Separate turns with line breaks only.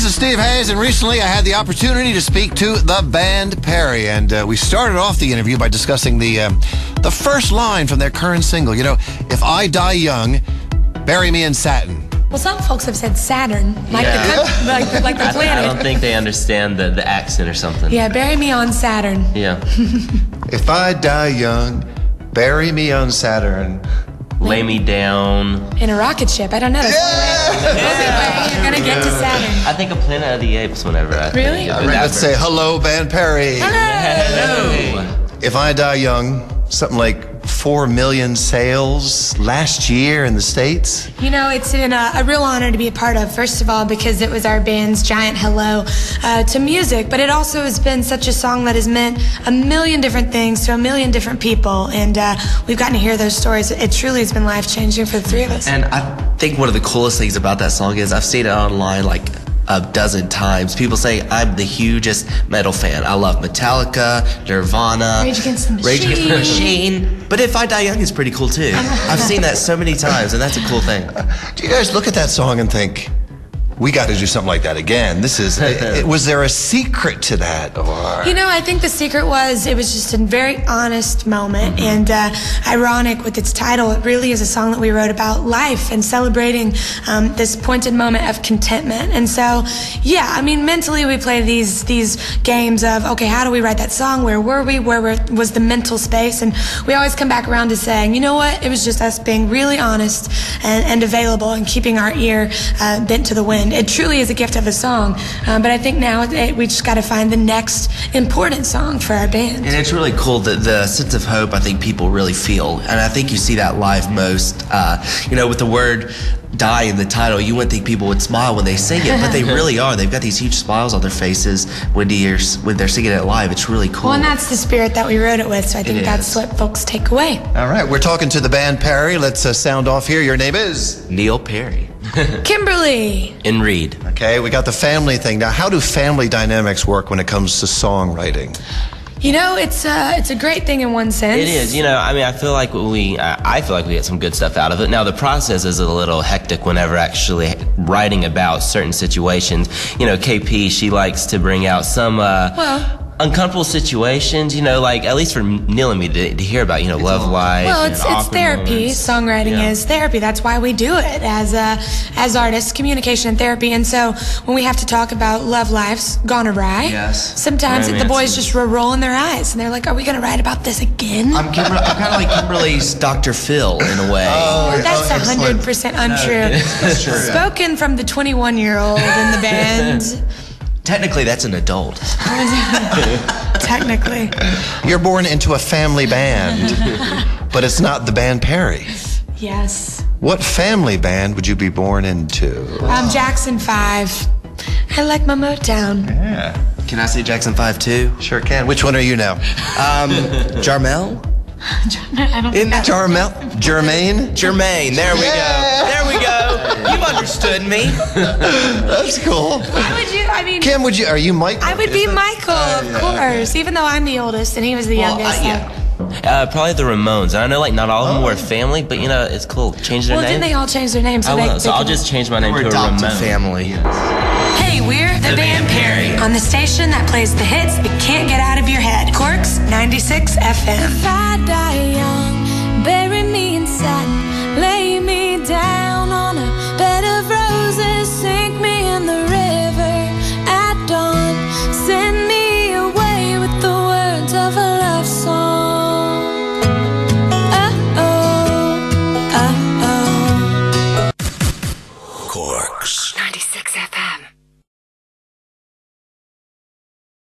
This is Steve Hayes, and recently I had the opportunity to speak to the band Perry, and we started off the interview by discussing the first line from their current single. You know, if I die young, bury me in satin.
Well, some folks have said Saturn, like the planet.
I don't think they understand the accent or something.
Yeah, bury me on Saturn.
Yeah.
If I die young, bury me on Saturn.
Lay me down.
In a rocket ship. I don't know. Yeah. You're going to get to Saturn.
I think a Planet of the Apes whenever I
Really?
think of it.
Let's say hello, band Perry.
Hello.
If I die young, something like 4 million sales last year in the States.
You know, it's been a real honor to be a part of, first of all, because it was our band's giant hello to music, but it also has been such a song that has meant a million different things to a million different people, and we've gotten to hear those stories. It truly has been life-changing for the three of us.
And I think one of the coolest things about that song is I've seen it online like a dozen times. People say I'm the hugest metal fan. I love Metallica, Nirvana,
Rage Against the Machine.
Rage Against the Machine. But If I Die Young is pretty cool too. I've seen that so many times, and that's a cool thing.
Do you guys look at that song and think, we got to do something like that again? This is, was there a secret to that? Or?
You know, I think the secret was it was just a very honest moment, and ironic with its title. It really is a song that we wrote about life and celebrating this pointed moment of contentment. And so, yeah, I mean, mentally we play these games of, okay, how do we write that song? Where were we? Where was the mental space? And we always come back around to saying, you know what? It was just us being really honest and available and keeping our ear bent to the wind. It truly is a gift of a song, but I think now we just got to find the next important song for our band.
And it's really cool that the sense of hope I think people really feel, and I think you see that live most. You know, with the word "die" in the title, you wouldn't think people would smile when they sing it, but they really are. They've got these huge smiles on their faces when they're singing it live. It's really cool.
Well, and that's the spirit that we wrote it with, so I think that's what folks take away.
All right, we're talking to the band Perry. Let's sound off here. Your name is?
Neil Perry.
Kimberly.
And Reed.
Okay, we got the family thing. Now, how do family dynamics work when it comes to songwriting?
You know, it's a great thing in one sense.
It is. You know, I mean, I feel like we get some good stuff out of it. Now, the process is a little hectic whenever actually writing about certain situations. You know, KP, she likes to bring out some uncomfortable situations, you know, like at least for Neil and me to hear about, you know, love life.
Well, it's therapy.
Moments.
Songwriting is therapy. That's why we do it as artists, communication and therapy. And so when we have to talk about love lives gone awry, sometimes the boys just were rolling their eyes and they're like, "Are we going to write about this again?"
I'm kind of like Kimberly's Dr. Phil in a way.
That's 100% untrue.
That's true.
Spoken from the 21-year-old in the band.
Technically, that's an adult.
Technically.
You're born into a family band, but it's not the band Perry.
Yes.
What family band would you be born into?
Jackson 5. I like my Motown.
Yeah.
Can I say Jackson 5 too?
Sure can. Which one are you now?
Jarmel?
I don't think
Jarmel? Jermaine?
Jermaine. There we go. There we go. You understood me.
That's cool.
Why would you? I mean,
Kim, are you Michael?
I would be Michael, of course. Even though I'm the oldest and he was the youngest.
Probably the Ramones. And I know, like, not all of them were family, but, you know, it's cool. Change their name.
Well, didn't they all change their names?
I will. So I'll just change my name to a Ramone.
Family.
Hey, we're the band Perry on the station that plays the hits that can't get out of your head. Corks 96 FM.
If I die young, bury me in satin, lay me down on a bed of roses, sink me in the river at dawn, send me away with the words of a love song. Oh, oh, oh.
Corks
96 FM.